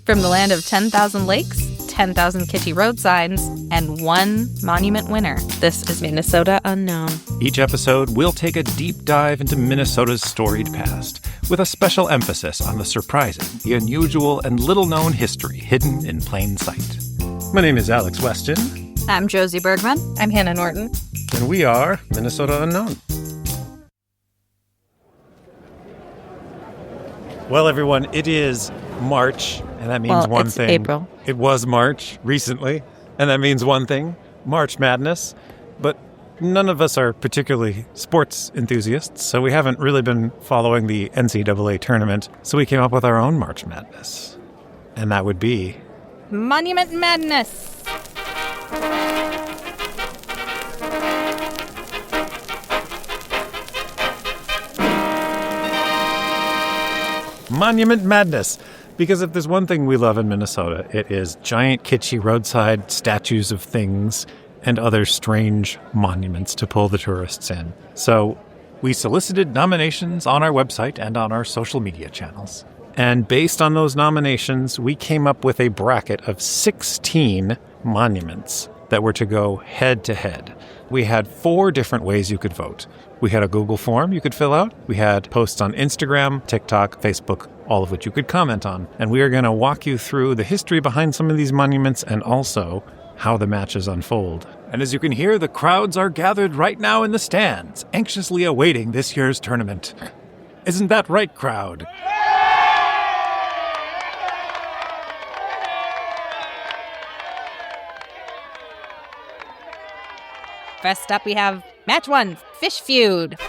From the land of 10,000 lakes, 10,000 kitschy road signs, and one monument winner, this is Minnesota Unknown. Each episode, we'll take a deep dive into Minnesota's storied past, with a special emphasis on the surprising, the unusual, and little-known history hidden in plain sight. My name is Alex Weston. I'm Josie Bergman. I'm Hannah Norton. And we are Minnesota Unknown. Well, everyone, it is March, and that means one thing. April. It was March recently, and that means one thing, March Madness. But none of us are particularly sports enthusiasts, so we haven't really been following the NCAA tournament, so we came up with our own March Madness. And that would be... Monument Madness! Monument Madness. Because if there's one thing we love in Minnesota, it is giant kitschy roadside statues of things and other strange monuments to pull the tourists in. So we solicited nominations on our website and on our social media channels. And based on those nominations, we came up with a bracket of 16 monuments that were to go head to head. We had 4 different ways you could vote. We had a Google form you could fill out. We had posts on Instagram, TikTok, Facebook, all of which you could comment on. And we are going to walk you through the history behind some of these monuments and also how the matches unfold. And as you can hear, the crowds are gathered right now in the stands, anxiously awaiting this year's tournament. Isn't that right, crowd? First up, we have Match 1, Fish Feud.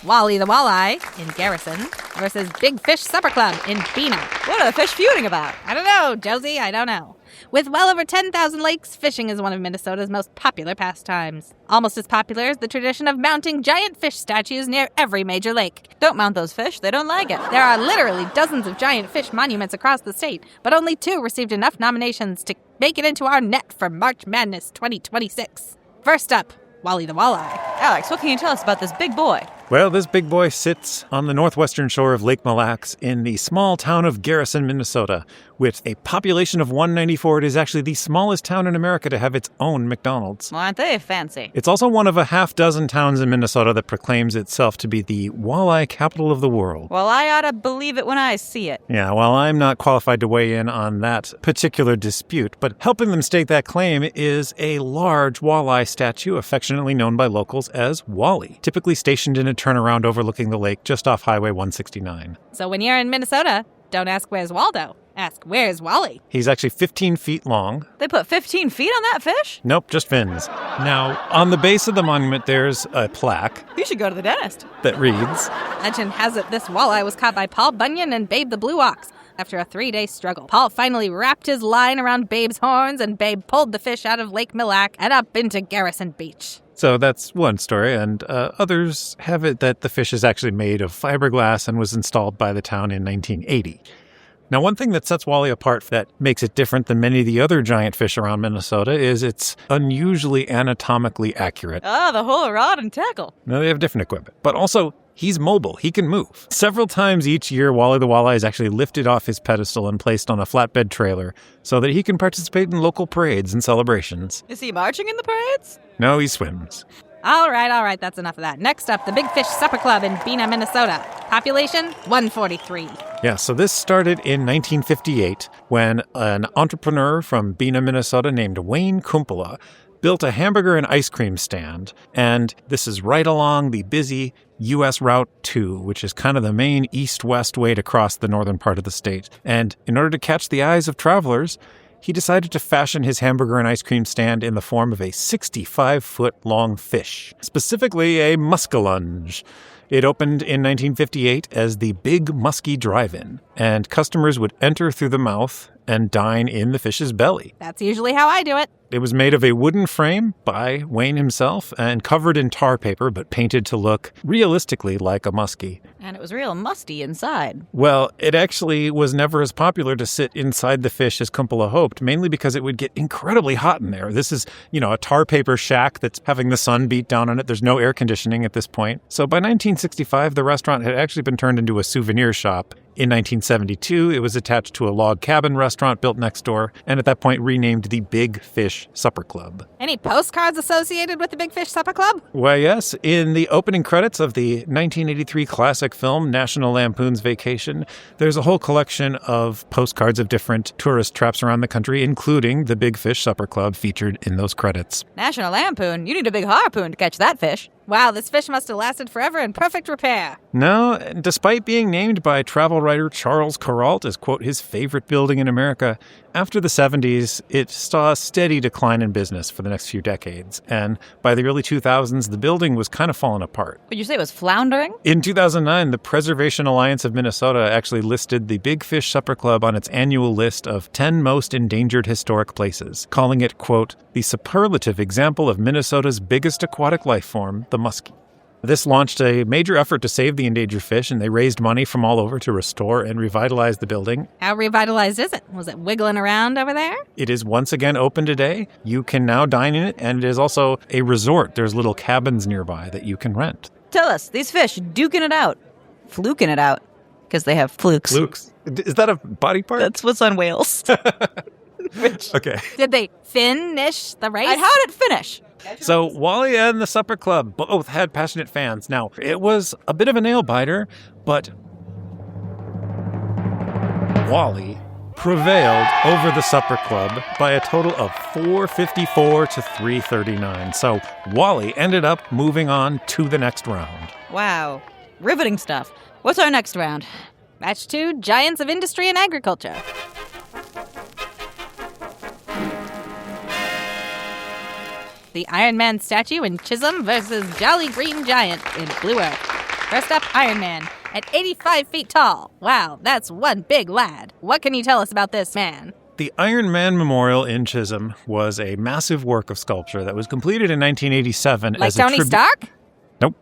Wally the Walleye in Garrison versus Big Fish Supper Club in Bena. What are the fish feuding about? I don't know, Josie, I don't know. With well over 10,000 lakes, fishing is one of Minnesota's most popular pastimes. Almost as popular as the tradition of mounting giant fish statues near every major lake. Don't mount those fish, they don't like it. There are literally dozens of giant fish monuments across the state, but only 2 received enough nominations to make it into our net for March Madness 2026. First up, Wally the Walleye. Alex, what can you tell us about this big boy? Well, this big boy sits on the northwestern shore of Lake Mille Lacs in the small town of Garrison, Minnesota. With a population of 194, it is actually the smallest town in America to have its own McDonald's. Well, aren't they fancy? It's also one of a half dozen towns in Minnesota that proclaims itself to be the walleye capital of the world. Well, I ought to believe it when I see it. Yeah, well, I'm not qualified to weigh in on that particular dispute, but helping them stake that claim is a large walleye statue affectionately known by locals as Wally, typically stationed in a turnaround overlooking the lake just off Highway 169. So when you're in Minnesota, don't ask where's Waldo. Ask where's Wally. He's actually 15 feet long. They put 15 feet on that fish? Nope, just fins. Now, on the base of the monument, there's a plaque You should go to the dentist. that reads, Legend has it this walleye was caught by Paul Bunyan and Babe the Blue Ox. After a 3-day struggle, Paul finally wrapped his line around Babe's horns, and Babe pulled the fish out of Lake Mille Lacs and up into Garrison Beach. So that's one story, and others have it that the fish is actually made of fiberglass and was installed by the town in 1980. Now, one thing that sets Wally apart that makes it different than many of the other giant fish around Minnesota is it's unusually anatomically accurate. Ah, the whole rod and tackle. Now, they have different equipment, but also he's mobile. He can move. Several times each year, Wally the Walleye is actually lifted off his pedestal and placed on a flatbed trailer so that he can participate in local parades and celebrations. Is he marching in the parades? No, he swims. All right, that's enough of that. Next up, the Big Fish Supper Club in Bena, Minnesota. Population, 143. Yeah, so this started in 1958 when an entrepreneur from Bena, Minnesota named Wayne Kumpela built a hamburger and ice cream stand. And this is right along the busy U.S. Route 2, which is kind of the main east-west way to cross the northern part of the state. And in order to catch the eyes of travelers, he decided to fashion his hamburger and ice cream stand in the form of a 65-foot-long fish, specifically a muskellunge. It opened in 1958 as the Big Muskie Drive-In, and customers would enter through the mouth and dine in the fish's belly. That's usually how I do it. It was made of a wooden frame by Wayne himself and covered in tar paper, but painted to look realistically like a muskie. And it was real musty inside. Well, it actually was never as popular to sit inside the fish as Kumpula hoped, mainly because it would get incredibly hot in there. This is, a tar paper shack that's having the sun beat down on it. There's no air conditioning at this point. So by 1965, the restaurant had actually been turned into a souvenir shop. In 1972, it was attached to a log cabin restaurant built next door, and at that point renamed the Big Fish Supper Club. Any postcards associated with the Big Fish Supper Club? Why, yes. In the opening credits of the 1983 classic film National Lampoon's Vacation, there's a whole collection of postcards of different tourist traps around the country, including the Big Fish Supper Club featured in those credits. National Lampoon? You need a big harpoon to catch that fish. Wow, this fish must have lasted forever in perfect repair. No, despite being named by travel writer Charles Kuralt as, quote, his favorite building in America, after the 70s, it saw a steady decline in business for the next few decades. And by the early 2000s, the building was kind of falling apart. Would you say it was floundering? In 2009, the Preservation Alliance of Minnesota actually listed the Big Fish Supper Club on its annual list of 10 most endangered historic places, calling it, quote, the superlative example of Minnesota's biggest aquatic life form, the muskie. This launched a major effort to save the endangered fish, and they raised money from all over to restore and revitalize the building. How revitalized is it? Was it wiggling around over there? It is once again open today. You can now dine in it, and it is also a resort. There's little cabins nearby that you can rent. Tell us, these fish duking it out, fluking it out, because they have flukes. Flukes. Is that a body part? That's what's on whales. Okay. Did they finish the race? And how did it finish? So Wally and the Supper Club both had passionate fans. Now, it was a bit of a nail-biter, but Wally prevailed over the Supper Club by a total of 454 to 339. So Wally ended up moving on to the next round. Wow. Riveting stuff. What's our next round? Match 2, Giants of Industry and Agriculture. The Iron Man statue in Chisholm versus Jolly Green Giant in Blue Earth. First up, Iron Man, at 85 feet tall. Wow, that's one big lad. What can you tell us about this man? The Iron Man Memorial in Chisholm was a massive work of sculpture that was completed in 1987 Like as a Tony Stark? Nope.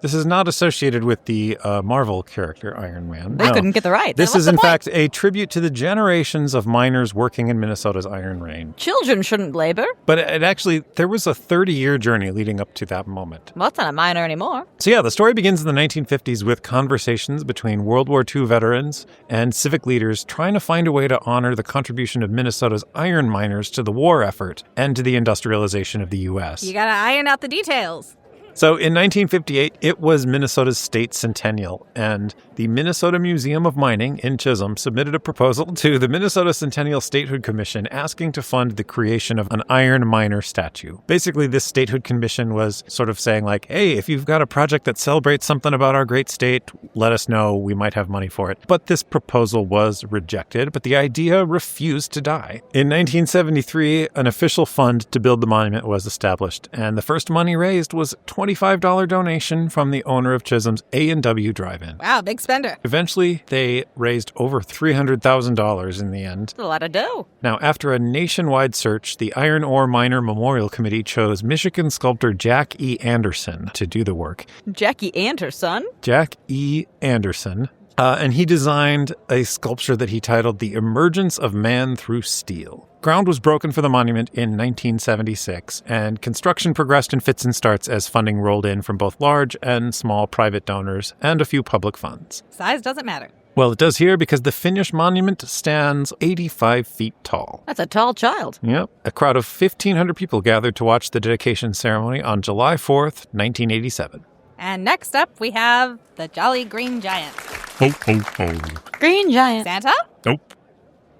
This is not associated with the Marvel character Iron Man. They couldn't get the right. This What's is, the in point? fact, a tribute to the generations of miners working in Minnesota's Iron Range. Children shouldn't labor. But it actually, there was a 30-year journey leading up to that moment. Well, it's not a miner anymore. So yeah, the story begins in the 1950s with conversations between World War II veterans and civic leaders trying to find a way to honor the contribution of Minnesota's iron miners to the war effort and to the industrialization of the U.S. You gotta iron out the details. So in 1958, it was Minnesota's state centennial, and the Minnesota Museum of Mining in Chisholm submitted a proposal to the Minnesota Centennial Statehood Commission asking to fund the creation of an iron miner statue. Basically, this statehood commission was sort of saying like, hey, if you've got a project that celebrates something about our great state, let us know, we might have money for it. But this proposal was rejected, but the idea refused to die. In 1973, an official fund to build the monument was established, and the first money raised was $25 donation from the owner of Chisholm's A&W Drive-In. Wow, big spender. Eventually, they raised over $300,000 in the end. That's a lot of dough. Now, after a nationwide search, the Iron Ore Miner Memorial Committee chose Michigan sculptor Jack E. Anderson to do the work. Jackie and her son? Jack E. Anderson. And he designed a sculpture that he titled The Emergence of Man Through Steel. Ground was broken for the monument in 1976, and construction progressed in fits and starts as funding rolled in from both large and small private donors and a few public funds. Size doesn't matter. Well, it does here because the finished monument stands 85 feet tall. That's a tall child. Yep. A crowd of 1,500 people gathered to watch the dedication ceremony on July 4th, 1987. And next up, we have the Jolly Green Giant. Ho, ho, ho. Green Giant. Santa? Nope.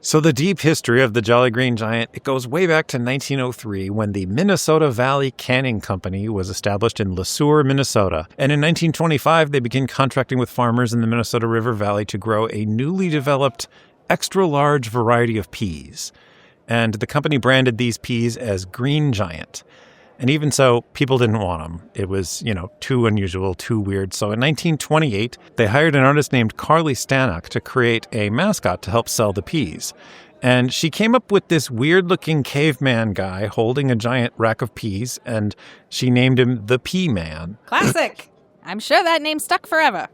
So the deep history of the Jolly Green Giant, it goes way back to 1903 when the Minnesota Valley Canning Company was established in Le Sueur, Minnesota. And in 1925, they began contracting with farmers in the Minnesota River Valley to grow a newly developed extra-large variety of peas. And the company branded these peas as Green Giant. And even so, people didn't want them. It was, too unusual, too weird. So in 1928, they hired an artist named Carly Stannock to create a mascot to help sell the peas. And she came up with this weird-looking caveman guy holding a giant rack of peas, and she named him the Pea Man. Classic. I'm sure that name stuck forever.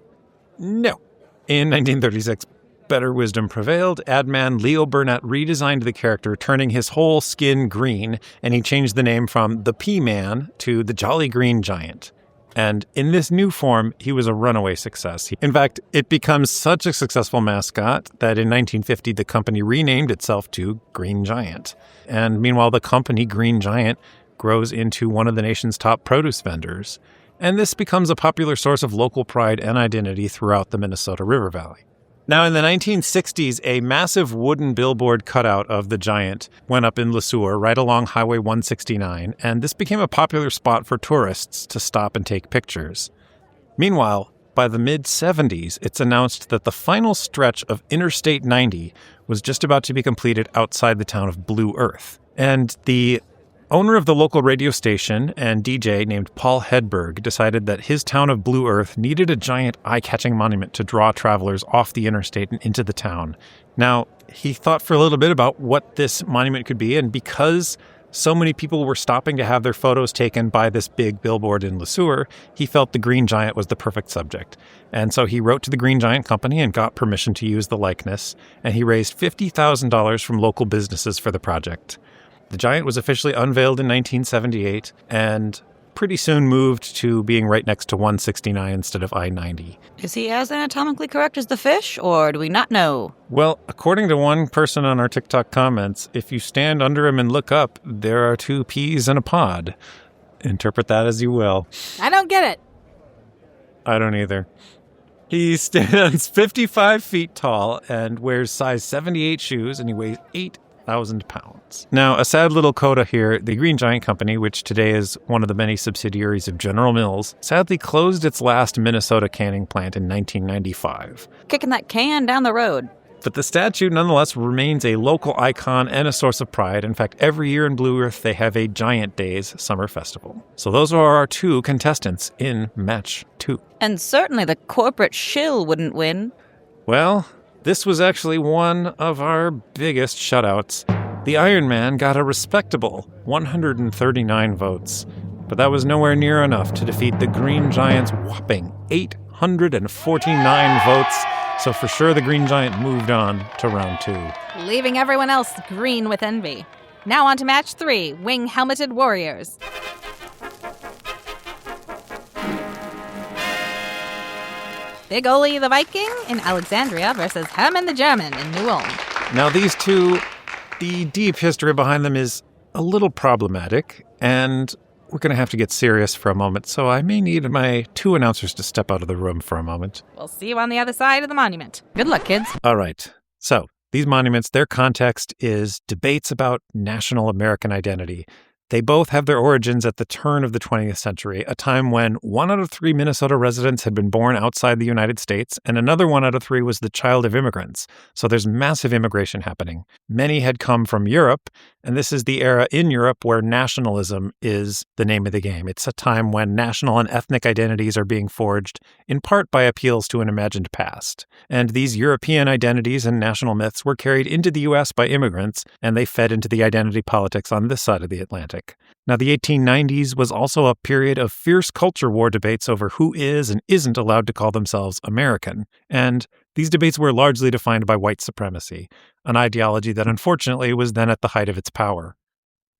No. In 1936, better wisdom prevailed. Ad man Leo Burnett redesigned the character, turning his whole skin green, and he changed the name from the P-Man to the Jolly Green Giant. And in this new form, he was a runaway success. In fact, it becomes such a successful mascot that in 1950, the company renamed itself to Green Giant. And meanwhile, the company Green Giant grows into one of the nation's top produce vendors. And this becomes a popular source of local pride and identity throughout the Minnesota River Valley. Now, in the 1960s, a massive wooden billboard cutout of the giant went up in Le Sueur, right along Highway 169, and this became a popular spot for tourists to stop and take pictures. Meanwhile, by the mid-70s, it's announced that the final stretch of Interstate 90 was just about to be completed outside the town of Blue Earth. And the owner of the local radio station and DJ named Paul Hedberg decided that his town of Blue Earth needed a giant eye-catching monument to draw travelers off the interstate and into the town. Now, he thought for a little bit about what this monument could be, and because so many people were stopping to have their photos taken by this big billboard in Le Sueur, he felt the Green Giant was the perfect subject. And so he wrote to the Green Giant Company and got permission to use the likeness, and he raised $50,000 from local businesses for the project. The giant was officially unveiled in 1978 and pretty soon moved to being right next to 169 instead of I-90. Is he as anatomically correct as the fish, or do we not know? Well, according to one person on our TikTok comments, if you stand under him and look up, there are 2 peas in a pod. Interpret that as you will. I don't get it. I don't either. He stands 55 feet tall and wears size 78 shoes, and he weighs 8,000 pounds. Now, a sad little coda here, the Green Giant Company, which today is one of the many subsidiaries of General Mills, sadly closed its last Minnesota canning plant in 1995. Kicking that can down the road. But the statue nonetheless remains a local icon and a source of pride. In fact, every year in Blue Earth, they have a Giant Days summer festival. So those are our 2 contestants in match 2. And certainly the corporate shill wouldn't win. Well, this was actually one of our biggest shutouts. The Iron Man got a respectable 139 votes, but that was nowhere near enough to defeat the Green Giant's whopping 849 votes. So for sure, the Green Giant moved on to round 2. Leaving everyone else green with envy. Now on to match 3, wing-helmeted warriors. Big Ole the Viking in Alexandria versus Herman the German in New Ulm. Now these 2, the deep history behind them is a little problematic, and we're going to have to get serious for a moment, so I may need my 2 announcers to step out of the room for a moment. We'll see you on the other side of the monument. Good luck, kids. All right. So, these monuments, their context is debates about national American identity. They both have their origins at the turn of the 20th century, a time when 1 out of 3 Minnesota residents had been born outside the United States, and another 1 out of 3 was the child of immigrants. So there's massive immigration happening. Many had come from Europe, and this is the era in Europe where nationalism is the name of the game. It's a time when national and ethnic identities are being forged, in part by appeals to an imagined past. And these European identities and national myths were carried into the U.S. by immigrants, and they fed into the identity politics on this side of the Atlantic. Now, the 1890s was also a period of fierce culture war debates over who is and isn't allowed to call themselves American. And these debates were largely defined by white supremacy, an ideology that unfortunately was then at the height of its power.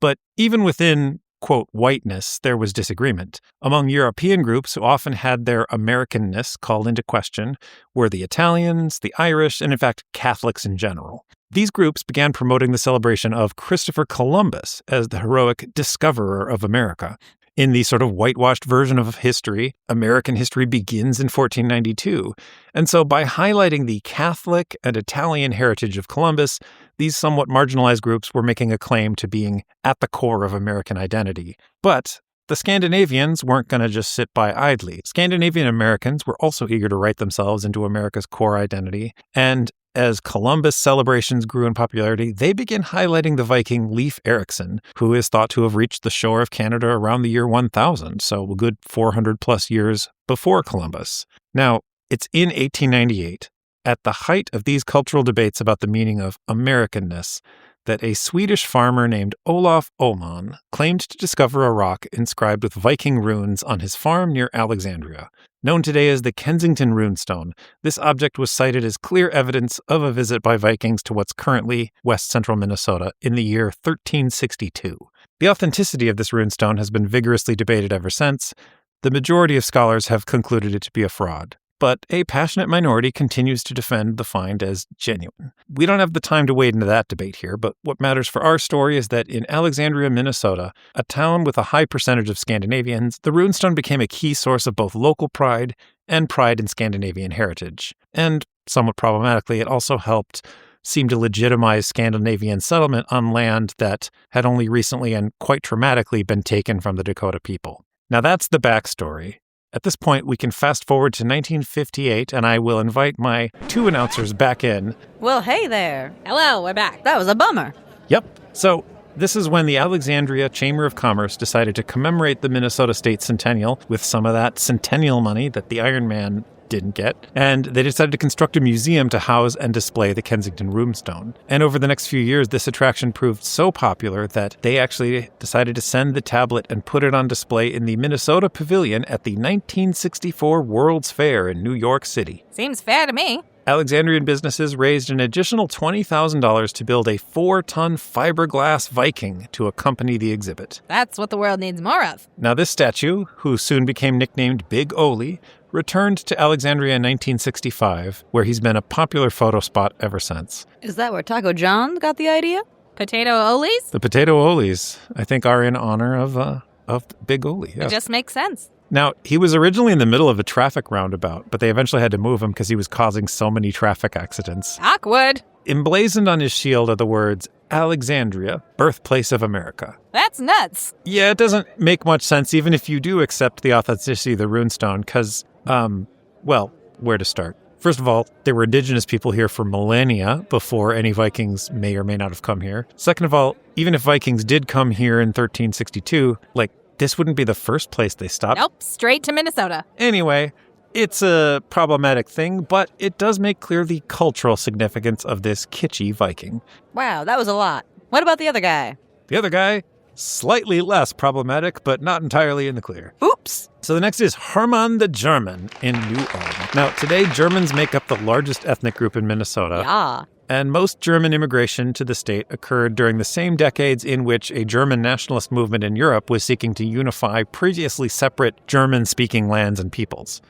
But even within, quote, whiteness, there was disagreement. Among European groups who often had their Americanness called into question were the Italians, the Irish, and in fact, Catholics in general. These groups began promoting the celebration of Christopher Columbus as the heroic discoverer of America. In the sort of whitewashed version of history, American history begins in 1492. And so by highlighting the Catholic and Italian heritage of Columbus, these somewhat marginalized groups were making a claim to being at the core of American identity. But the Scandinavians weren't going to just sit by idly. Scandinavian Americans were also eager to write themselves into America's core identity, and as Columbus celebrations grew in popularity, they began highlighting the Viking Leif Erikson, who is thought to have reached the shore of Canada around the year 1000, so a good 400 plus years before Columbus. Now, it's in 1898, at the height of these cultural debates about the meaning of Americanness, that a Swedish farmer named Olof Oman claimed to discover a rock inscribed with Viking runes on his farm near Alexandria. Known today as the Kensington Runestone, this object was cited as clear evidence of a visit by Vikings to what's currently west-central Minnesota in the year 1362. The authenticity of this runestone has been vigorously debated ever since. The majority of scholars have concluded it to be a fraud, but a passionate minority continues to defend the find as genuine. We don't have the time to wade into that debate here, but what matters for our story is that in Alexandria, Minnesota, a town with a high percentage of Scandinavians, the runestone became a key source of both local pride and pride in Scandinavian heritage. And, somewhat problematically, it also helped seem to legitimize Scandinavian settlement on land that had only recently and quite traumatically been taken from the Dakota people. Now that's the backstory. At this point, we can fast forward to 1958, and I will invite my two announcers back in. Well, hey there. Hello, we're back. That was a bummer. Yep. So this is when the Alexandria Chamber of Commerce decided to commemorate the Minnesota State Centennial with some of that centennial money that the Iron Man didn't get, and they decided to construct a museum to house and display the Kensington Runestone. And over the next few years, this attraction proved so popular that they actually decided to send the tablet and put it on display in the Minnesota Pavilion at the 1964 World's Fair in New York City. Seems fair to me. Alexandrian businesses raised an additional $20,000 to build a 4-ton fiberglass Viking to accompany the exhibit. That's what the world needs more of. Now this statue, who soon became nicknamed Big Ole, returned to Alexandria in 1965, where he's been a popular photo spot ever since. Is that where Taco John got the idea? Potato Oles? The Potato Oles, I think, are in honor of Big Ole. Yeah. It just makes sense. Now, he was originally in the middle of a traffic roundabout, but they eventually had to move him because he was causing so many traffic accidents. Awkward. Emblazoned on his shield are the words, Alexandria, birthplace of America. That's nuts. Yeah, it doesn't make much sense, even if you do accept the authenticity of the runestone, because, well, where to start? First of all, there were indigenous people here for millennia before any Vikings may or may not have come here. Second of all, even if Vikings did come here in 1362, this wouldn't be the first place they stopped. Nope, straight to Minnesota. Anyway, it's a problematic thing, but it does make clear the cultural significance of this kitschy Viking. Wow, that was a lot. What about the other guy? The other guy, slightly less problematic, but not entirely in the clear. Oops. So the next is Hermann the German in New Ulm. Now, today, Germans make up the largest ethnic group in Minnesota. Yeah. And most German immigration to the state occurred during the same decades in which a German nationalist movement in Europe was seeking to unify previously separate German-speaking lands and peoples.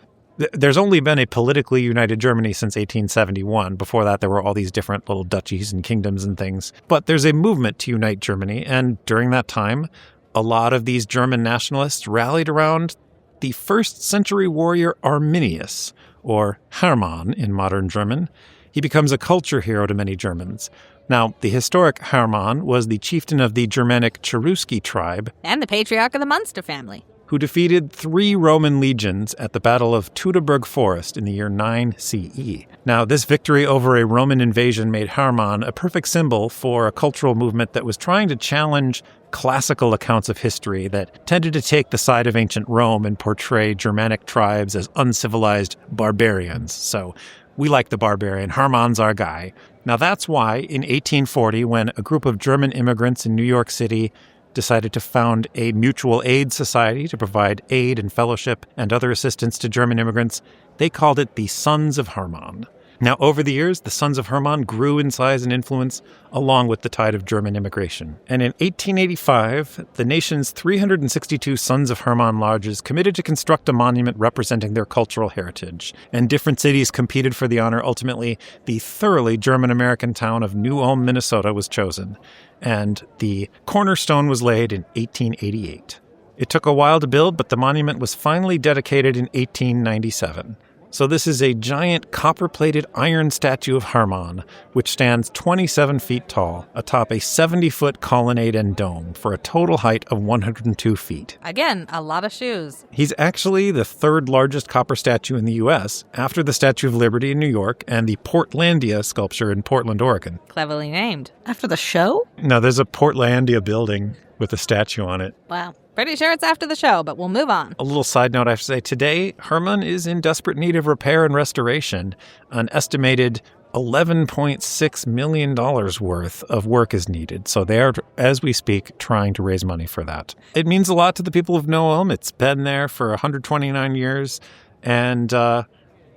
There's only been a politically united Germany since 1871. Before that, there were all these different little duchies and kingdoms and things. But there's a movement to unite Germany, and during that time, a lot of these German nationalists rallied around the first-century warrior Arminius, or Hermann in modern German. He becomes a culture hero to many Germans. Now, the historic Hermann was the chieftain of the Germanic Cherusci tribe. And the patriarch of the Munster family. Who defeated 3 Roman legions at the Battle of Teutoburg Forest in the year 9 CE. Now, this victory over a Roman invasion made Hermann a perfect symbol for a cultural movement that was trying to challenge classical accounts of history that tended to take the side of ancient Rome and portray Germanic tribes as uncivilized barbarians. So, we like the barbarian. Hermann's our guy. Now, that's why in 1840, when a group of German immigrants in New York City decided to found a mutual aid society to provide aid and fellowship and other assistance to German immigrants, they called it the Sons of Hermann. Now, over the years, the Sons of Hermann grew in size and influence along with the tide of German immigration. And in 1885, the nation's 362 Sons of Hermann lodges committed to construct a monument representing their cultural heritage. And different cities competed for the honor. Ultimately, the thoroughly German-American town of New Ulm, Minnesota was chosen. And the cornerstone was laid in 1888. It took a while to build, but the monument was finally dedicated in 1897. So this is a giant copper-plated iron statue of Hermann, which stands 27 feet tall atop a 70-foot colonnade and dome for a total height of 102 feet. Again, a lot of shoes. He's actually the 3rd largest copper statue in the U.S., after the Statue of Liberty in New York and the Portlandia sculpture in Portland, Oregon. Cleverly named. After the show? No, there's a Portlandia building with a statue on it. Wow. Pretty sure it's after the show, but we'll move on. A little side note I have to say, today, Hermann is in desperate need of repair and restoration. An estimated $11.6 million worth of work is needed. So they are, as we speak, trying to raise money for that. It means a lot to the people of Know Ulm. It's been there for 129 years. And an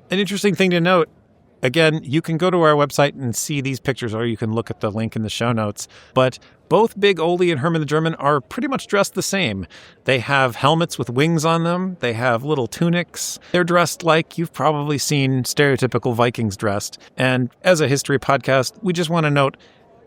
interesting thing to note, again, you can go to our website and see these pictures, or you can look at the link in the show notes. But both Big Ole and Herman the German are pretty much dressed the same. They have helmets with wings on them. They have little tunics. They're dressed like you've probably seen stereotypical Vikings dressed. And as a history podcast, we just want to note,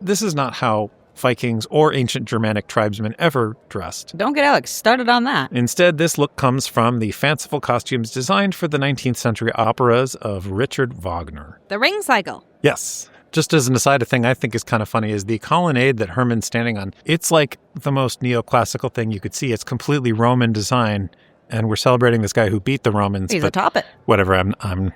this is not how Vikings or ancient Germanic tribesmen ever dressed. Don't get Alex started on that. Instead, this look comes from the fanciful costumes designed for the 19th century operas of Richard Wagner. The ring cycle. Yes. Just as an aside, a thing I think is kind of funny is the colonnade that Herman's standing on. It's like the most neoclassical thing you could see. It's completely Roman design, and we're celebrating this guy who beat the Romans. He's atop it. Whatever, I'm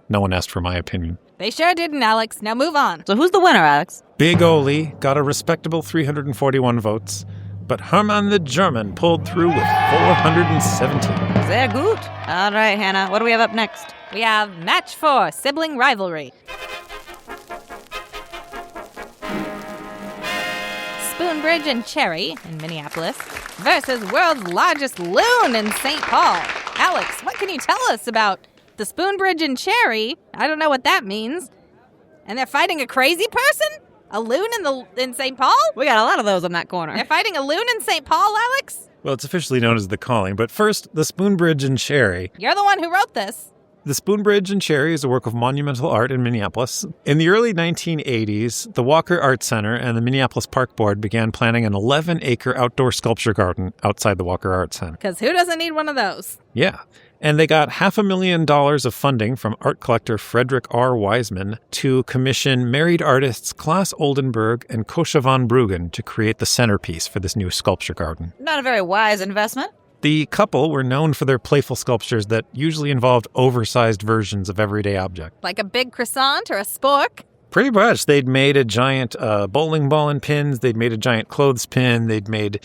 no one asked for my opinion. They sure didn't, Alex. Now move on. So who's the winner, Alex? Big Ole got a respectable 341 votes, but Herman the German pulled through with 417. Sehr gut. All right, Hannah, what do we have up next? We have match 4, sibling rivalry. Spoonbridge and Cherry in Minneapolis versus world's largest loon in St. Paul. Alex, what can you tell us about the Spoonbridge and Cherry? I don't know what that means. And they're fighting a crazy person? A loon in St. Paul? We got a lot of those on that corner. They're fighting a loon in St. Paul, Alex? Well, it's officially known as the Calling, but first, the Spoonbridge and Cherry. You're the one who wrote this. The Spoonbridge and Cherry is a work of monumental art in Minneapolis. In the early 1980s, the Walker Art Center and the Minneapolis Park Board began planning an 11-acre outdoor sculpture garden outside the Walker Art Center. Because who doesn't need one of those? Yeah. And they got $500,000 of funding from art collector Frederick R. Wiseman to commission married artists Klaas Oldenburg and Kosha van Bruggen to create the centerpiece for this new sculpture garden. Not a very wise investment. The couple were known for their playful sculptures that usually involved oversized versions of everyday objects. Like a big croissant or a spork? Pretty much. They'd made a giant bowling ball and pins. They'd made a giant clothespin. They'd made,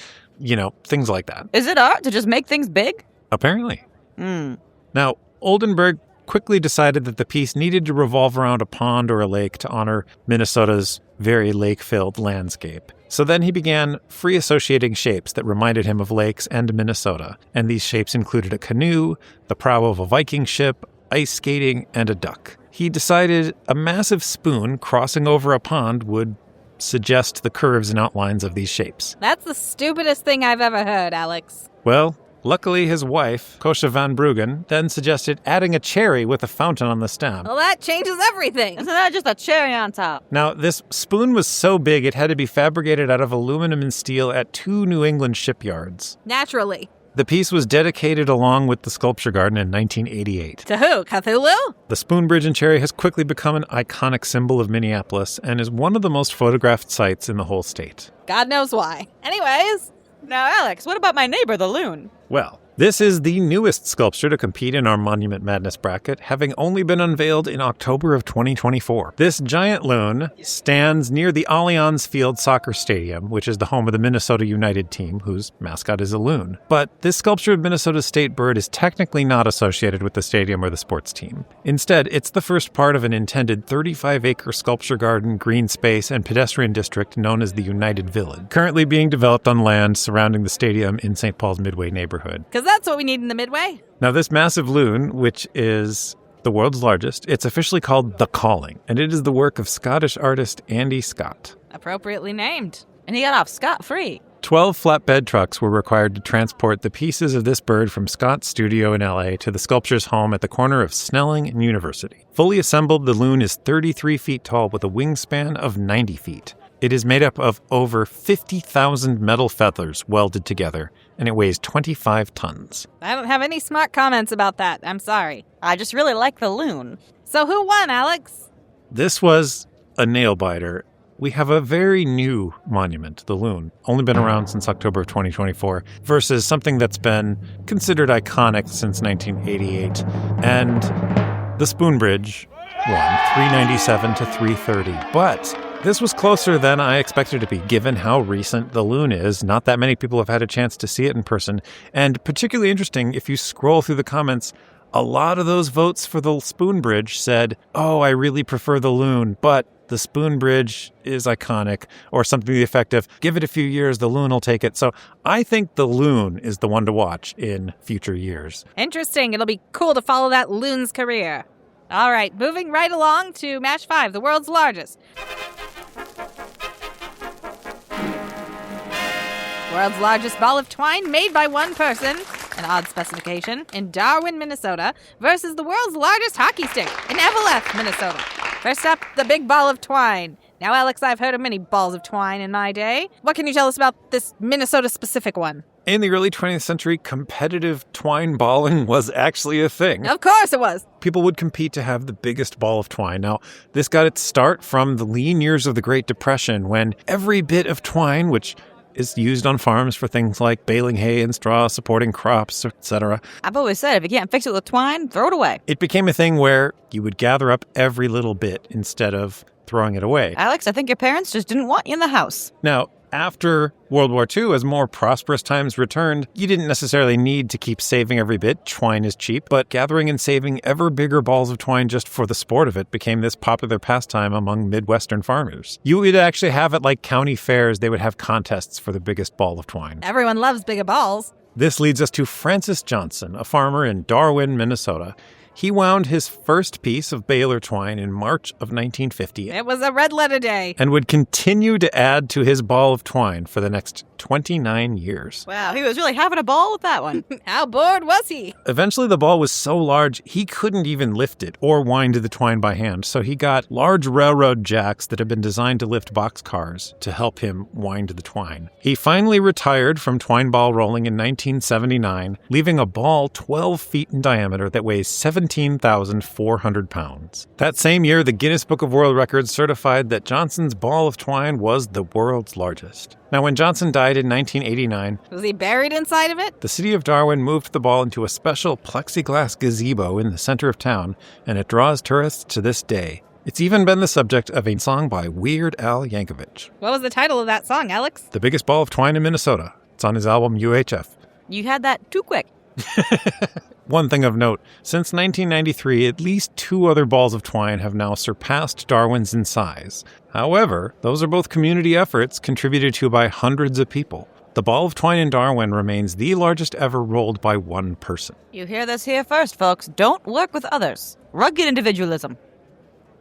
things like that. Is it art to just make things big? Apparently. Now, Oldenburg quickly decided that the piece needed to revolve around a pond or a lake to honor Minnesota's very lake-filled landscape. So then he began free associating shapes that reminded him of lakes and Minnesota. And these shapes included a canoe, the prow of a Viking ship, ice skating, and a duck. He decided a massive spoon crossing over a pond would suggest the curves and outlines of these shapes. That's the stupidest thing I've ever heard, Alex. Well, luckily his wife, Kosha van Bruggen, then suggested adding a cherry with a fountain on the stem. Well, that changes everything. Isn't that just a cherry on top? Now, this spoon was so big it had to be fabricated out of aluminum and steel at 2 New England shipyards. Naturally. The piece was dedicated along with the sculpture garden in 1988. To who? Cthulhu? The Spoonbridge and Cherry has quickly become an iconic symbol of Minneapolis and is one of the most photographed sites in the whole state. God knows why. Anyways. Now, Alex, what about my neighbor, the loon? Well, this is the newest sculpture to compete in our Monument Madness bracket, having only been unveiled in October of 2024. This giant loon stands near the Allianz Field Soccer Stadium, which is the home of the Minnesota United team, whose mascot is a loon. But this sculpture of Minnesota's state bird is technically not associated with the stadium or the sports team. Instead, it's the first part of an intended 35-acre sculpture garden, green space, and pedestrian district known as the United Village, currently being developed on land surrounding the stadium in St. Paul's Midway neighborhood. Because that's what we need in the Midway. Now, this massive loon, which is the world's largest, it's officially called The Calling, and it is the work of Scottish artist Andy Scott. Appropriately named. And he got off scot-free. 12 flatbed trucks were required to transport the pieces of this bird from Scott's studio in LA to the sculpture's home at the corner of Snelling and University. Fully assembled, the loon is 33 feet tall with a wingspan of 90 feet. It is made up of over 50,000 metal feathers welded together, and it weighs 25 tons. I don't have any smart comments about that. I'm sorry. I just really like the loon. So who won, Alex? This was a nail-biter. We have a very new monument, the loon, only been around since October of 2024, versus something that's been considered iconic since 1988. And the Spoonbridge won 397 to 330. But this was closer than I expected it to be, given how recent the loon is. Not that many people have had a chance to see it in person. And particularly interesting, if you scroll through the comments, A lot of those votes for the spoon bridge said, oh, I really prefer the loon, but the spoon bridge is iconic, or something to the effect of, give it a few years, the loon will take it. So I think the loon is the one to watch in future years. Interesting. It'll be cool to follow that loon's career. All right, moving right along to Match 5, the world's largest. World's largest ball of twine made by one person, an odd specification, in Darwin, Minnesota, versus the world's largest hockey stick in Eveleth, Minnesota. First up, the big ball of twine. Now, Alex, I've heard of many balls of twine in my day. What can you tell us about this Minnesota-specific one? In the early 20th century, competitive twine balling was actually a thing. Of course it was. People would compete to have the biggest ball of twine. Now, this got its start from the lean years of the Great Depression, when every bit of twine, which is used on farms for things like baling hay and straw, supporting crops, etc. I've always said, if you can't fix it with twine, throw it away. It became a thing where you would gather up every little bit instead of throwing it away. Alex, I think your parents just didn't want you in the house. Now, after World War II, as more prosperous times returned, you didn't necessarily need to keep saving every bit. Twine is cheap, but gathering and saving ever bigger balls of twine just for the sport of it became this popular pastime among Midwestern farmers. You would actually have at like county fairs, they would have contests for the biggest ball of twine. Everyone loves bigger balls. This leads us to Francis Johnson, a farmer in Darwin, Minnesota. He wound his first piece of baler twine in March of 1950. It was a red letter day. And would continue to add to his ball of twine for the next 29 years. Wow, he was really having a ball with that one. How bored was he? Eventually, the ball was so large, he couldn't even lift it or wind the twine by hand. So he got large railroad jacks that had been designed to lift boxcars to help him wind the twine. He finally retired from twine ball rolling in 1979, leaving a ball 12 feet in diameter that weighs 17,400 pounds. That same year, the Guinness Book of World Records certified that Johnson's ball of twine was the world's largest. Now, when Johnson died in 1989, was he buried inside of it? The city of Darwin moved the ball into a special plexiglass gazebo in the center of town, and it draws tourists to this day. It's even been the subject of a song by Weird Al Yankovic. What was the title of that song, Alex? The Biggest Ball of Twine in Minnesota. It's on his album UHF. You had that too quick. One thing of note, since 1993, at least 2 other balls of twine have now surpassed Darwin's in size. However, those are both community efforts contributed to by hundreds of people. The ball of twine in Darwin remains the largest ever rolled by one person. You hear this here first, folks. Don't work with others. Rugged individualism.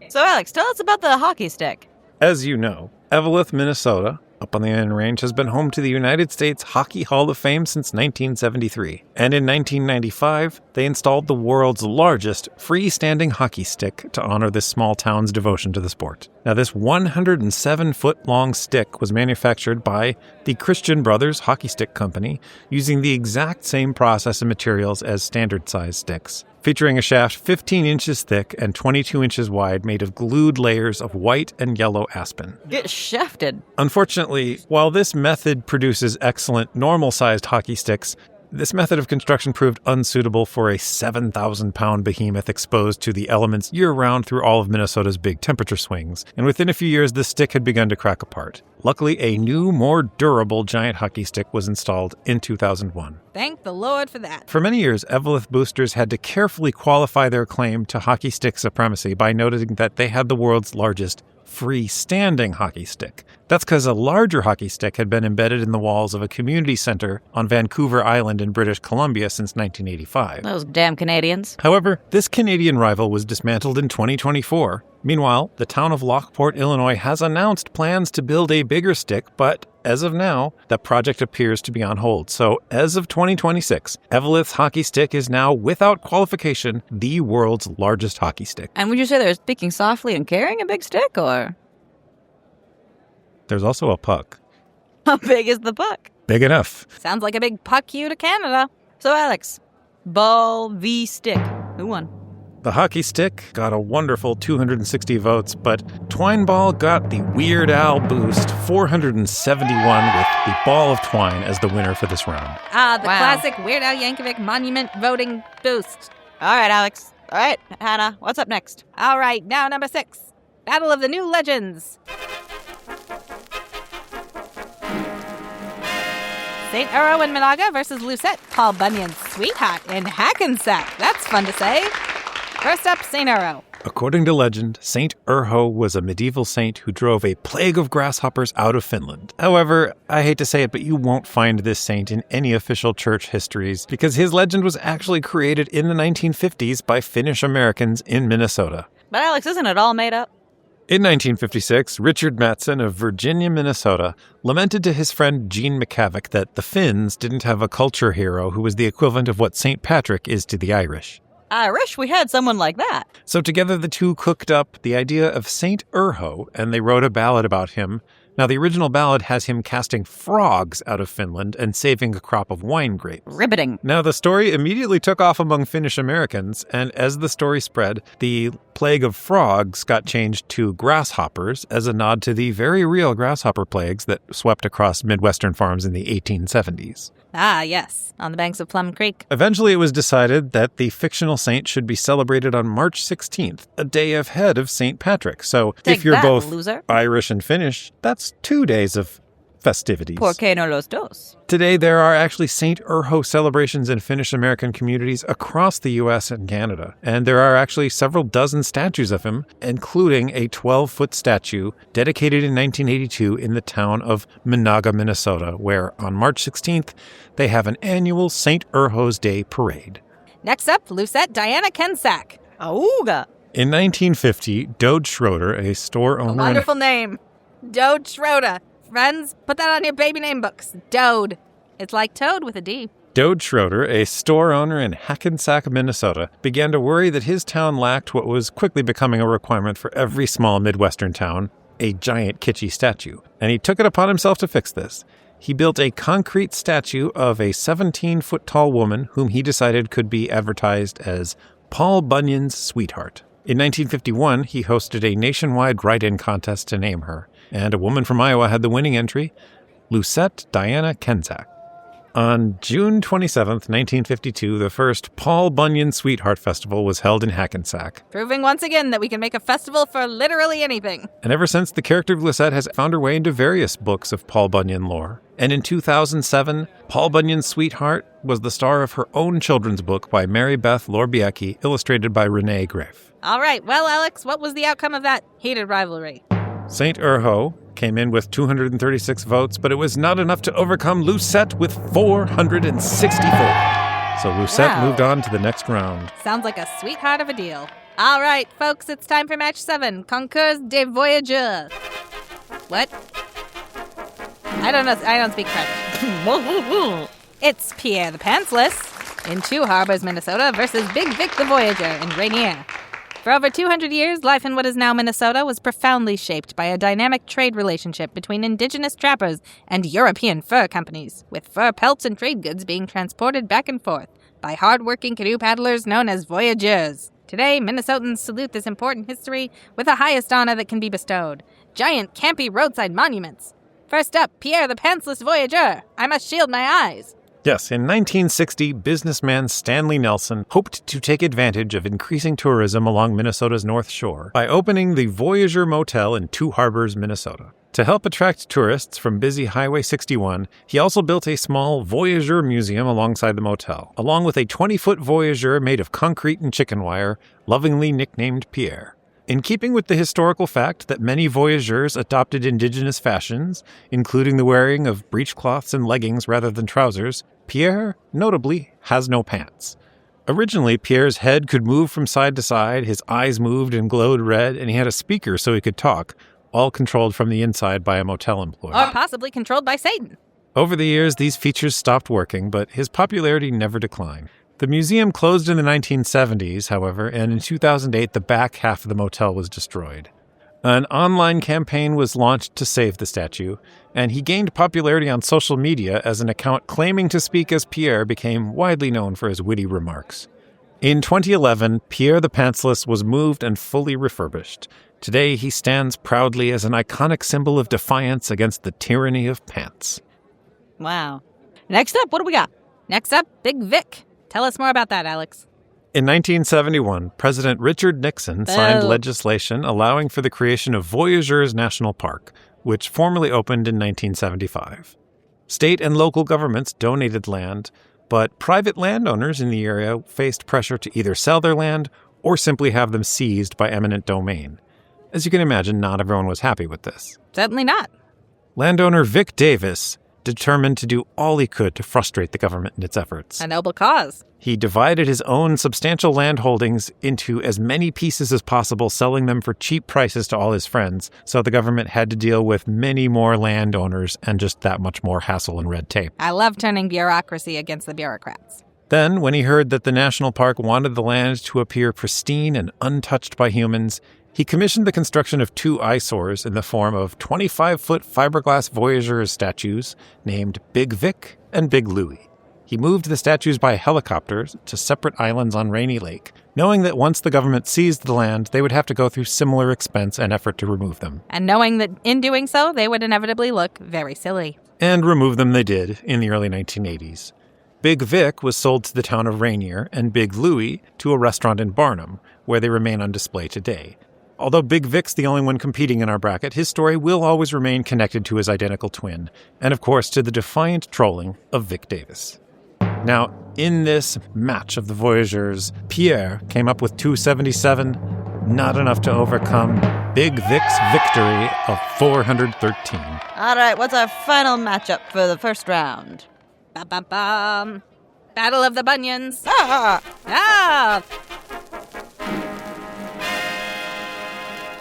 So, Alex, tell us about the hockey stick. As you know, Eveleth, Minnesota, up on the Iron Range, has been home to the United States Hockey Hall of Fame since 1973. And in 1995, they installed the world's largest freestanding hockey stick to honor this small town's devotion to the sport. Now, this 107-foot-long stick was manufactured by the Christian Brothers Hockey Stick Company using the exact same process and materials as standard-sized sticks, featuring a shaft 15 inches thick and 22 inches wide made of glued layers of white and yellow aspen. Get shafted. Unfortunately, while this method produces excellent normal-sized hockey sticks, this method of construction proved unsuitable for a 7,000-pound behemoth exposed to the elements year-round through all of Minnesota's big temperature swings, and within a few years the stick had begun to crack apart. Luckily, a new, more durable giant hockey stick was installed in 2001. Thank the Lord for that. For many years, Eveleth boosters had to carefully qualify their claim to hockey stick supremacy by noting that they had the world's largest freestanding hockey stick. That's because a larger hockey stick had been embedded in the walls of a community center on Vancouver Island in British Columbia since 1985. Those damn Canadians. However, this Canadian rival was dismantled in 2024. Meanwhile, the town of Lockport, Illinois has announced plans to build a bigger stick, but as of now, that project appears to be on hold. So as of 2026, Eveleth's hockey stick is now, without qualification, the world's largest hockey stick. And would you say they're speaking softly and carrying a big stick, or? There's also a puck. How big is the puck? Big enough. Sounds like a big puck you to Canada. So, Alex, ball v. stick. Who won? The hockey stick got a wonderful 260 votes, but twine ball got the Weird Al boost, 471, with the ball of twine as the winner for this round. Ah, the classic Weird Al Yankovic monument voting boost. All right, Alex. All right, Hannah, what's up next? All right, now number 6. Battle of the New Legends. St. Ero and Monaga versus Lucette, Paul Bunyan's sweetheart in Hackensack. That's fun to say. First up, St. Urho. According to legend, Saint Urho was a medieval saint who drove a plague of grasshoppers out of Finland. However, I hate to say it, but you won't find this saint in any official church histories because his legend was actually created in the 1950s by Finnish Americans in Minnesota. But Alex, isn't it all made up? In 1956, Richard Matson of Virginia, Minnesota, lamented to his friend Gene McCavick that the Finns didn't have a culture hero who was the equivalent of what St. Patrick is to the Irish. Irish? We had someone like that. So together the two cooked up the idea of Saint Urho, and they wrote a ballad about him. Now, the original ballad has him casting frogs out of Finland and saving a crop of wine grapes. Riveting. Now, the story immediately took off among Finnish Americans, and as the story spread, the plague of frogs got changed to grasshoppers as a nod to the very real grasshopper plagues that swept across Midwestern farms in the 1870s. Ah, yes, on the banks of Plum Creek. Eventually, it was decided that the fictional saint should be celebrated on March 16th, a day ahead of St. Patrick. So Take if you're that, both loser. Irish and Finnish, that's 2 days of festivities. Por qué no los dos? Today, there are actually St. Urho celebrations in Finnish American communities across the U.S. and Canada. And there are actually several dozen statues of him, including a 12-foot statue dedicated in 1982 in the town of Minaga, Minnesota, where on March 16th, they have an annual St. Urho's Day parade. Next up, Lucette Diana Kensack. Auga. In 1950, Dode Schroeder, a store owner... Wonderful name. Dode Schroeder. Friends, put that on your baby name books. Dode. It's like Toad with a D. Dode Schroeder, a store owner in Hackensack, Minnesota, began to worry that his town lacked what was quickly becoming a requirement for every small Midwestern town, a giant kitschy statue. And he took it upon himself to fix this. He built a concrete statue of a 17-foot-tall woman whom he decided could be advertised as Paul Bunyan's sweetheart. In 1951, he hosted a nationwide write-in contest to name her, and a woman from Iowa had the winning entry, Lucette Diana Kensack. On June 27, 1952, the first Paul Bunyan Sweetheart Festival was held in Hackensack. Proving once again that we can make a festival for literally anything. And ever since, the character of Lucette has found her way into various books of Paul Bunyan lore. And in 2007, Paul Bunyan's Sweetheart was the star of her own children's book by Mary Beth Lorbiecki, illustrated by Renee Graff. All right, well, Alex, what was the outcome of that heated rivalry? St. Urho came in with 236 votes, but it was not enough to overcome Lucette with 464. So Lucette moved on to the next round. Sounds like a sweetheart of a deal. All right, folks, it's time for match 7, Concours des Voyageurs. What? I don't know. I don't speak French. It's Pierre the Pantsless in Two Harbors, Minnesota versus Big Vic the Voyager in Rainier. For over 200 years, life in what is now Minnesota was profoundly shaped by a dynamic trade relationship between indigenous trappers and European fur companies, with fur pelts and trade goods being transported back and forth by hard-working canoe paddlers known as voyageurs. Today, Minnesotans salute this important history with the highest honor that can be bestowed, giant campy roadside monuments. First up, Pierre the Pantsless Voyageur. I must shield my eyes. Yes, in 1960, businessman Stanley Nelson hoped to take advantage of increasing tourism along Minnesota's North Shore by opening the Voyageur Motel in Two Harbors, Minnesota. To help attract tourists from busy Highway 61, he also built a small Voyageur museum alongside the motel, along with a 20-foot Voyageur made of concrete and chicken wire, lovingly nicknamed Pierre. In keeping with the historical fact that many voyageurs adopted indigenous fashions, including the wearing of breechcloths and leggings rather than trousers, Pierre, notably, has no pants. Originally, Pierre's head could move from side to side, his eyes moved and glowed red, and he had a speaker so he could talk, all controlled from the inside by a motel employee. Or possibly controlled by Satan. Over the years, these features stopped working, but his popularity never declined. The museum closed in the 1970s, however, and in 2008, the back half of the motel was destroyed. An online campaign was launched to save the statue, and he gained popularity on social media as an account claiming to speak as Pierre became widely known for his witty remarks. In 2011, Pierre the Pantsless was moved and fully refurbished. Today, he stands proudly as an iconic symbol of defiance against the tyranny of pants. Wow. Next up, what do we got? Next up, Big Vic. Tell us more about that, Alex. In 1971, President Richard Nixon signed legislation allowing for the creation of Voyageurs National Park, which formally opened in 1975. State and local governments donated land, But private landowners in the area faced pressure to either sell their land or simply have them seized by eminent domain. As you can imagine, not everyone was happy with this. Certainly not. Landowner Vic Davis determined to do all he could to frustrate the government in its efforts. A noble cause. He divided his own substantial land holdings into as many pieces as possible, selling them for cheap prices to all his friends, so the government had to deal with many more landowners and just that much more hassle and red tape. I love turning bureaucracy against the bureaucrats. Then, when he heard that the national park wanted the land to appear pristine and untouched by humans, he commissioned the construction of 2 eyesores in the form of 25-foot fiberglass Voyageurs statues named Big Vic and Big Louie. He moved the statues by helicopter to separate islands on Rainy Lake, knowing that once the government seized the land, they would have to go through similar expense and effort to remove them. And knowing that in doing so, they would inevitably look very silly. And remove them they did in the early 1980s. Big Vic was sold to the town of Rainier and Big Louie to a restaurant in Barnum, where they remain on display today. Although Big Vic's the only one competing in our bracket, his story will always remain connected to his identical twin, and of course to the defiant trolling of Vic Davis. Now, in this match of the Voyageurs, Pierre came up with 277, not enough to overcome Big Vic's victory of 413. All right, what's our final matchup for the first round? Bum, bum, bum. Battle of the Bunions. Ah! Ah!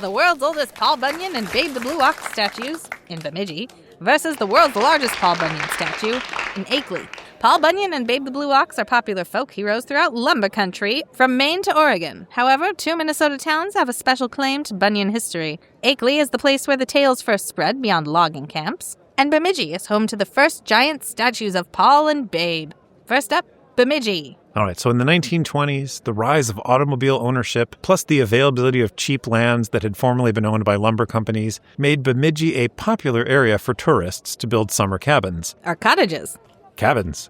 The world's oldest Paul Bunyan and Babe the Blue Ox statues in Bemidji versus the world's largest Paul Bunyan statue in Akeley. Paul Bunyan and Babe the Blue Ox are popular folk heroes throughout lumber country, from Maine to Oregon. However, 2 Minnesota towns have a special claim to Bunyan history. Akeley is the place where the tales first spread beyond logging camps, and Bemidji is home to the first giant statues of Paul and Babe. First up, Bemidji. All right, so in the 1920s, the rise of automobile ownership, plus the availability of cheap lands that had formerly been owned by lumber companies, made Bemidji a popular area for tourists to build summer cabins. Or cottages. Cabins.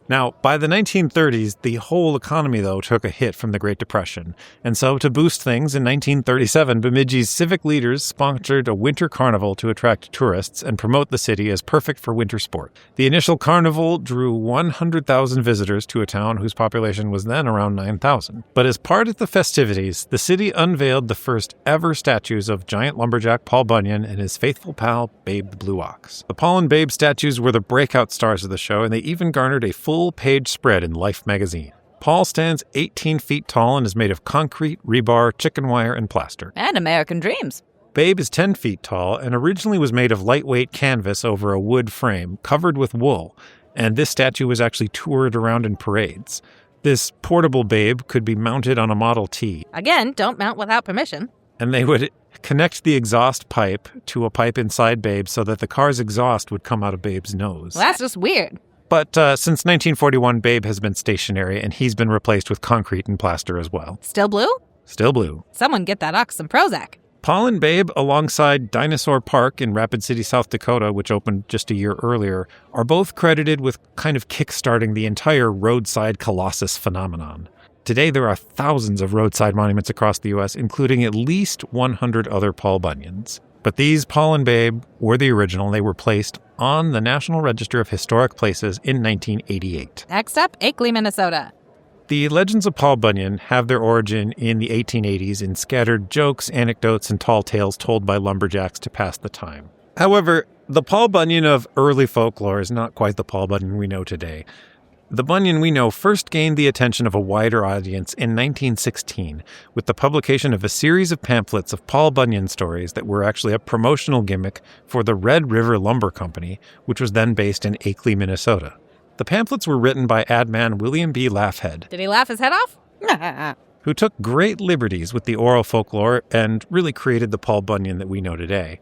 Now, by the 1930s, the whole economy, though, took a hit from the Great Depression. And so, to boost things, in 1937, Bemidji's civic leaders sponsored a winter carnival to attract tourists and promote the city as perfect for winter sport. The initial carnival drew 100,000 visitors to a town whose population was then around 9,000. But as part of the festivities, the city unveiled the first ever statues of giant lumberjack Paul Bunyan and his faithful pal, Babe the Blue Ox. The Paul and Babe statues were the breakout stars of the show, and they even garnered a full-page spread in Life magazine. Paul stands 18 feet tall and is made of concrete, rebar, chicken wire, and plaster. And American Dreams. Babe is 10 feet tall and originally was made of lightweight canvas over a wood frame covered with wool, and this statue was actually toured around in parades. This portable Babe could be mounted on a Model T. Again, don't mount without permission. And they would connect the exhaust pipe to a pipe inside Babe so that the car's exhaust would come out of Babe's nose. Well, that's just weird. But since 1941, Babe has been stationary, and he's been replaced with concrete and plaster as well. Still blue? Still blue. Someone get that ox some Prozac. Paul and Babe, alongside Dinosaur Park in Rapid City, South Dakota, which opened just a year earlier, are both credited with kind of kickstarting the entire roadside colossus phenomenon. Today, there are thousands of roadside monuments across the U.S., including at least 100 other Paul Bunyans. But these Paul and Babe were the original. They were placed on the National Register of Historic Places in 1988. Next up, Akeley, Minnesota. The legends of Paul Bunyan have their origin in the 1880s in scattered jokes, anecdotes, and tall tales told by lumberjacks to pass the time. However, the Paul Bunyan of early folklore is not quite the Paul Bunyan we know today. The Bunyan we know first gained the attention of a wider audience in 1916 with the publication of a series of pamphlets of Paul Bunyan stories that were actually a promotional gimmick for the Red River Lumber Company, which was then based in Akeley, Minnesota. The pamphlets were written by ad man William B. Laughhead. Did he laugh his head off? Who took great liberties with the oral folklore and really created the Paul Bunyan that we know today.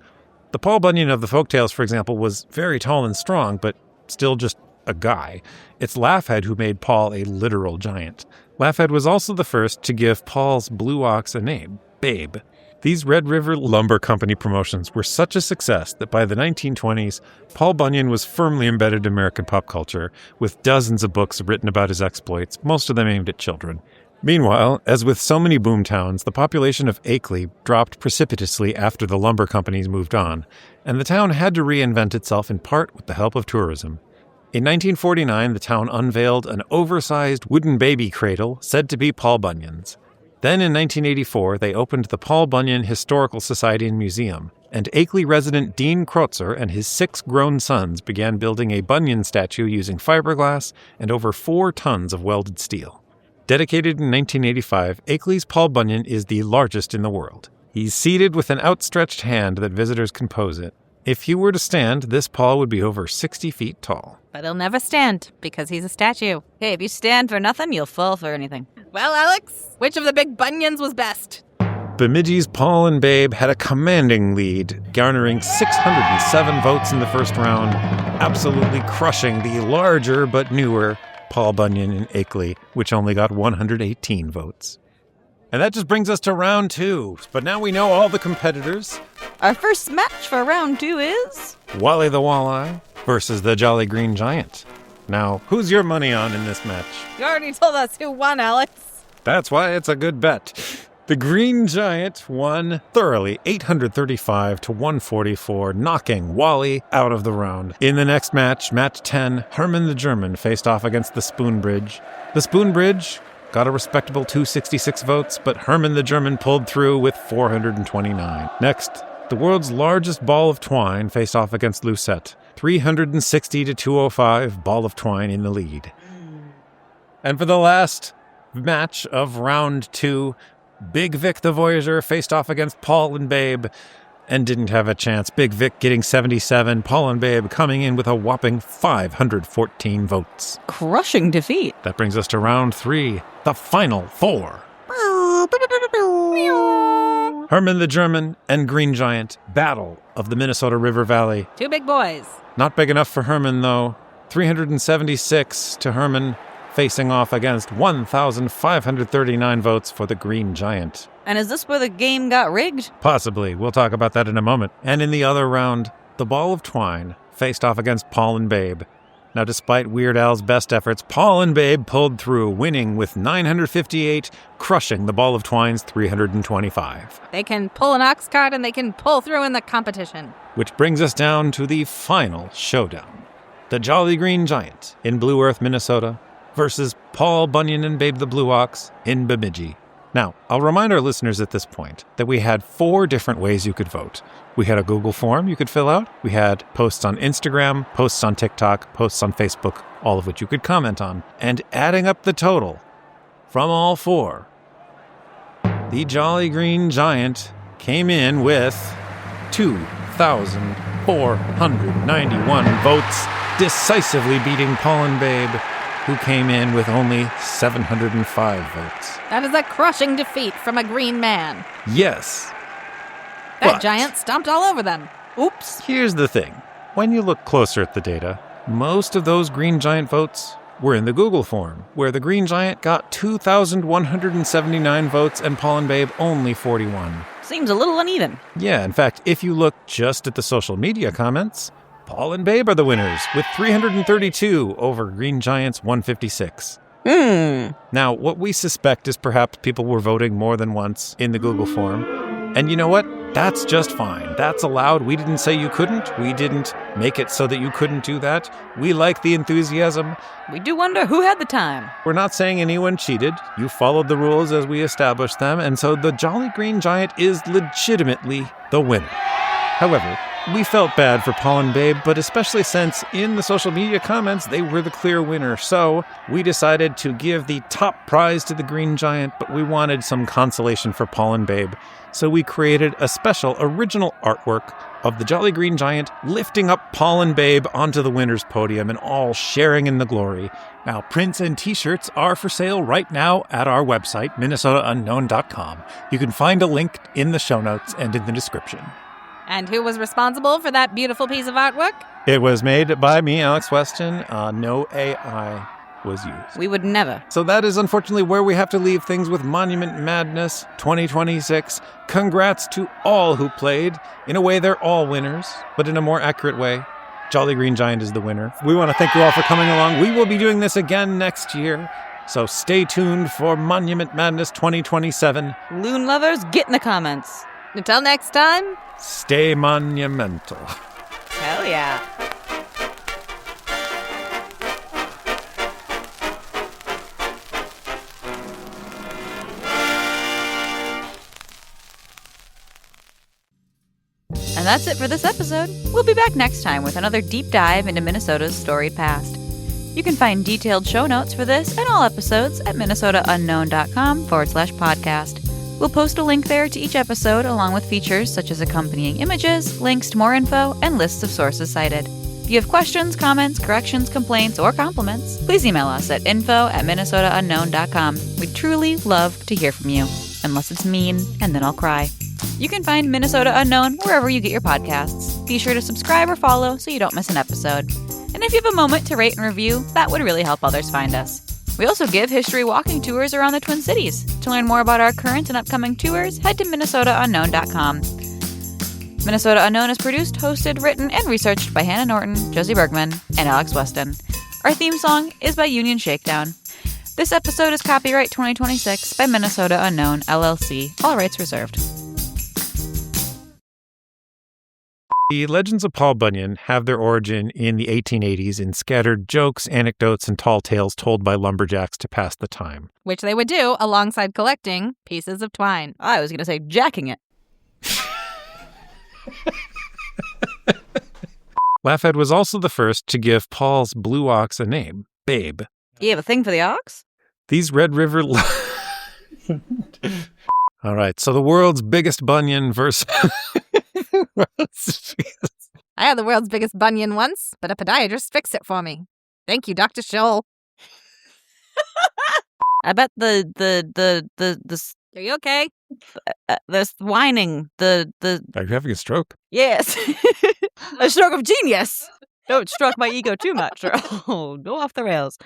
The Paul Bunyan of the folktales, for example, was very tall and strong, but still just a guy. It's Laughhead who made Paul a literal giant. Laughhead was also the first to give Paul's blue ox a name, Babe. These Red River Lumber Company promotions were such a success that by the 1920s, Paul Bunyan was firmly embedded in American pop culture, with dozens of books written about his exploits, most of them aimed at children. Meanwhile, as with so many boomtowns, the population of Akeley dropped precipitously after the lumber companies moved on, and the town had to reinvent itself in part with the help of tourism. In 1949, the town unveiled an oversized wooden baby cradle said to be Paul Bunyan's. Then in 1984, they opened the Paul Bunyan Historical Society and Museum, and Akeley resident Dean Kreutzer and his 6 grown sons began building a Bunyan statue using fiberglass and over 4 tons of welded steel. Dedicated in 1985, Akeley's Paul Bunyan is the largest in the world. He's seated with an outstretched hand that visitors can pose it. If he were to stand, this Paul would be over 60 feet tall. But he'll never stand, because he's a statue. Hey, if you stand for nothing, you'll fall for anything. Well, Alex, which of the big Bunyans was best? Bemidji's Paul and Babe had a commanding lead, garnering 607 votes in the first round, absolutely crushing the larger but newer Paul Bunyan in Akeley, which only got 118 votes. And that just brings us to round 2. But now we know all the competitors. Our first match for round 2 is... Wally the Walleye versus the Jolly Green Giant. Now, who's your money on in this match? You already told us who won, Alex. That's why it's a good bet. The Green Giant won thoroughly, 835 to 144, knocking Wally out of the round. In the next match, match 10, Herman the German faced off against the Spoon Bridge. The Spoon Bridge got a respectable 266 votes, but Herman the German pulled through with 429. Next, the world's largest ball of twine faced off against Lucette. 360 to 205, ball of twine in the lead. And for the last match of round 2, Big Vic the Voyager faced off against Paul and Babe and didn't have a chance. Big Vic getting 77, Paul and Babe coming in with a whopping 514 votes. Crushing defeat. That brings us to round 3, the final 4. Herman the German and Green Giant, Battle of the Minnesota River Valley. 2 big boys. Not big enough for Herman, though. 376 to Herman, facing off against 1,539 votes for the Green Giant. And is this where the game got rigged? Possibly. We'll talk about that in a moment. And in the other round, the Ball of Twine faced off against Paul and Babe. Now, despite Weird Al's best efforts, Paul and Babe pulled through, winning with 958, crushing the Ball of Twine's 325. They can pull an ox cart and they can pull through in the competition. Which brings us down to the final showdown. The Jolly Green Giant in Blue Earth, Minnesota, versus Paul Bunyan and Babe the Blue Ox in Bemidji. Now, I'll remind our listeners at this point that we had 4 different ways you could vote. We had a Google form you could fill out. We had posts on Instagram, posts on TikTok, posts on Facebook, all of which you could comment on. And adding up the total from all 4, the Jolly Green Giant came in with 2,491 votes, decisively beating Paul and Babe, who came in with only 705 votes. That is a crushing defeat from a green man. Yes. That But giant stomped all over them. Oops. here's the thing. When you look closer at the data, most of those Green Giant votes were in the Google form, where the Green Giant got 2,179 votes and Paul and Babe only 41. Seems a little uneven. Yeah, in fact, if you look just at the social media comments, Paul and Babe are the winners, with 332 over Green Giant's 156. Now, what we suspect is perhaps people were voting more than once in the Google form. And you know what? That's just fine. That's allowed. We didn't say you couldn't. We didn't make it so that you couldn't do that. We like the enthusiasm. We do wonder who had the time. We're not saying anyone cheated. You followed the rules as we established them, and so the Jolly Green Giant is legitimately the winner. However, we felt bad for Paul and Babe, but especially since in the social media comments they were the clear winner. So we decided to give the top prize to the Green Giant, but we wanted some consolation for Paul and Babe. So we created a special original artwork of the Jolly Green Giant lifting up Paul and Babe onto the winner's podium and all sharing in the glory. Now, prints and t-shirts are for sale right now at our website, minnesotaunknown.com. You can find a link in the show notes and in the description. And who was responsible for that beautiful piece of artwork? It was made by me, Alex Weston. No AI was used. We would never. So that is unfortunately where we have to leave things with Monument Madness 2026. Congrats to all who played. In a way, they're all winners, but in a more accurate way, Jolly Green Giant is the winner. We want to thank you all for coming along. We will be doing this again next year, so stay tuned for Monument Madness 2027. Loon lovers, get in the comments. Until next time, Stay monumental. Hell yeah. And that's it for this episode. We'll be back next time with another deep dive into Minnesota's storied past. You can find detailed show notes for this and all episodes at minnesotaunknown.com/podcast. We'll post a link there to each episode along with features such as accompanying images, links to more info, and lists of sources cited. If you have questions, comments, corrections, complaints, or compliments, please email us at info@minnesotaunknown.com. We'd truly love to hear from you, unless it's mean, and then I'll cry. You can find Minnesota Unknown wherever you get your podcasts. Be sure to subscribe or follow so you don't miss an episode. And if you have a moment to rate and review, that would really help others find us. We also give history walking tours around the Twin Cities. To learn more about our current and upcoming tours, head to minnesotaunknown.com. Minnesota Unknown is produced, hosted, written, and researched by Hannah Norton, Josie Bergman, and Alex Weston. Our theme song is by Union Shakedown. This episode is copyright 2026 by Minnesota Unknown, LLC. All rights reserved. The legends of Paul Bunyan have their origin in the 1880s in scattered jokes, anecdotes, and tall tales told by lumberjacks to pass the time. Which they would do alongside collecting pieces of twine. I was going to say jacking it. Laughead was also the first to give Paul's blue ox a name, Babe. You have a thing for the ox? These Red River... All right, so the world's biggest bunion versus... I had the world's biggest bunion once, but a podiatrist fixed it for me. Thank you, Dr. Scholl. I bet the Are you okay? this whining, Are you having a stroke? yes, a stroke of genius. Don't stroke my ego too much or I'll go off the rails.